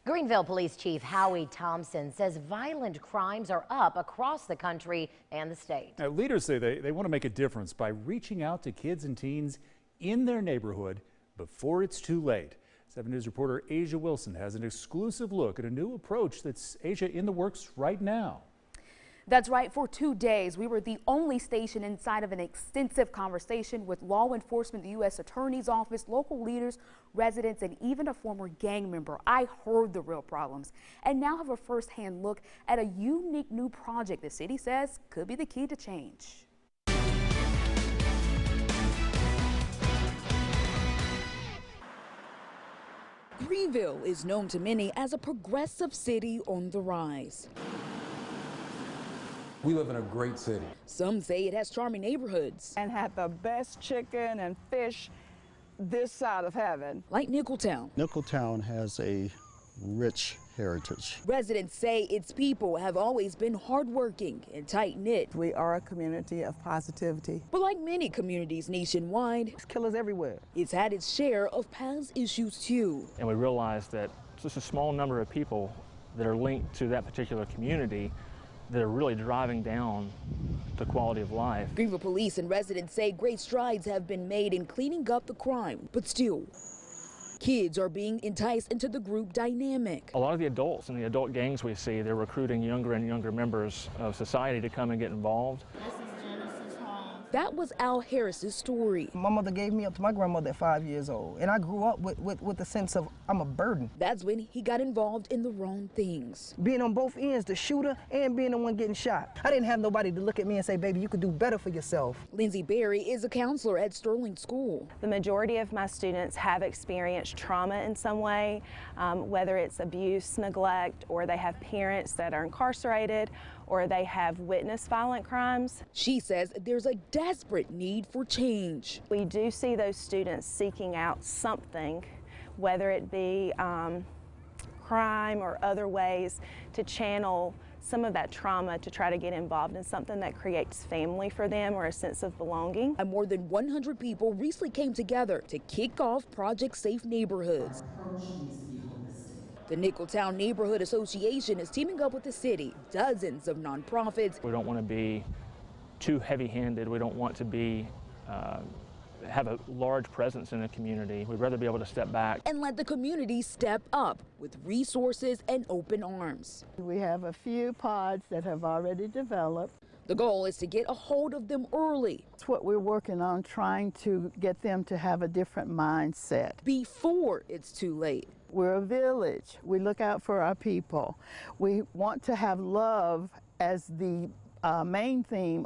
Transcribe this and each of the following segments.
Greenville Police Chief Howie Thompson says violent crimes are up across the country and the state. Now, leaders say they want to make a difference by reaching out to kids and teens in their neighborhood before it's too late. 7 News reporter Asia Wilson has an exclusive look at a new approach that's, Asia, in the works right now. That's right. For 2 days, we were the only station inside of an extensive conversation with law enforcement, the U.S. Attorney's Office, local leaders, residents, and even a former gang member. I heard the real problems and now have a first-hand look at a unique new project the city says could be the key to change. Greenville is known to many as a progressive city on the rise. We live in a great city. Some say it has charming neighborhoods. And had the best chicken and fish this side of heaven. Like Nicholtown. Nicholtown has a rich heritage. Residents say its people have always been hardworking and tight-knit. We are a community of positivity. But like many communities nationwide, There's killers everywhere. it's had its share of past issues too. And we realized that it's just a small number of people that are linked to that particular community that are really driving down the quality of life. Greenville police and residents say great strides have been made in cleaning up the crime, but still, kids are being enticed into the group dynamic. A lot of the adults and the adult gangs we see, they're recruiting younger and younger members of society to come and get involved. That was Al Harris's story. My mother gave me up to my grandmother at 5 years old, and I grew up with the sense of I'm a burden. That's when he got involved in the wrong things. Being on both ends, the shooter and being the one getting shot. I didn't have nobody to look at me and say, baby, you could do better for yourself. Lindsay Berry is a counselor at Sterling School. The majority of my students have experienced trauma in some way, whether it's abuse, neglect, or they have parents that are incarcerated, or they have witnessed violent crimes. She says there's a desperate need for change. We do see those students seeking out something, whether it be crime or other ways to channel some of that trauma to try to get involved in something that creates family for them or a sense of belonging. And more than 100 people recently came together to kick off Project Safe Neighborhoods. The Nicholtown Neighborhood Association is teaming up with the city, dozens of nonprofits. We don't want to be too heavy-handed. We don't want to be have a large presence in the community. We'd rather be able to step back And let the community step up with resources and open arms. We have a few pods that have already developed. The goal is to get a hold of them early. It's what we're working on, trying to get them to have a different mindset. Before it's too late. We're a village. We look out for our people. We want to have love as the main theme.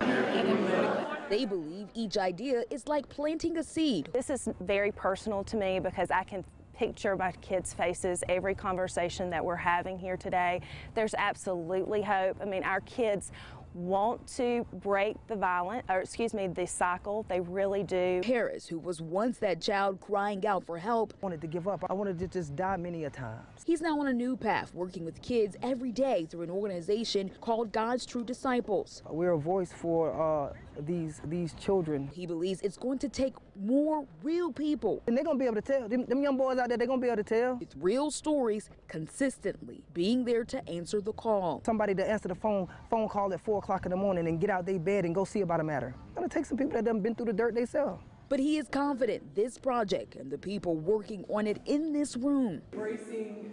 They believe each idea is like planting a seed. This is very personal to me because I can picture my kids' faces every conversation that we're having here today. There's absolutely hope. I mean, our kids want to break the cycle. They really do. Harris, who was once that child crying out for help, I wanted to give up. I wanted to just die many a times. he's now on a new path, working with kids every day through an organization called God's True Disciples. We're a voice for these children. He believes it's going to take more real people. And they're going to be able to tell. Them young boys out there, they're going to be able to tell. With real stories consistently being there to answer the call. Somebody to answer the phone call at 4 o'clock in the morning and get out their bed and go see about a matter. It's going to take some people that done been through the dirt themselves. But he is confident this project and the people working on it in this room embracing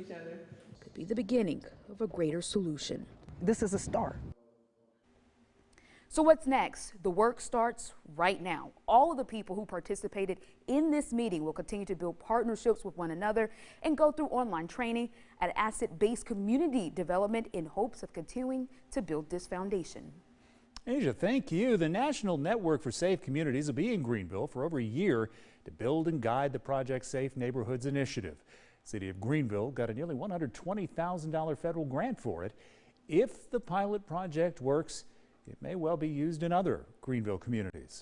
each other could be the beginning of a greater solution. This is a start. So what's next? The work starts right now. All of the people who participated in this meeting will continue to build partnerships with one another and go through online training at asset-based community development in hopes of continuing to build this foundation. Asia, thank you. The National Network for Safe Communities will be in Greenville for over a year to build and guide the Project Safe Neighborhoods initiative. City of Greenville got a nearly $120,000 federal grant for it. If the pilot project works, it may well be used in other Greenville communities.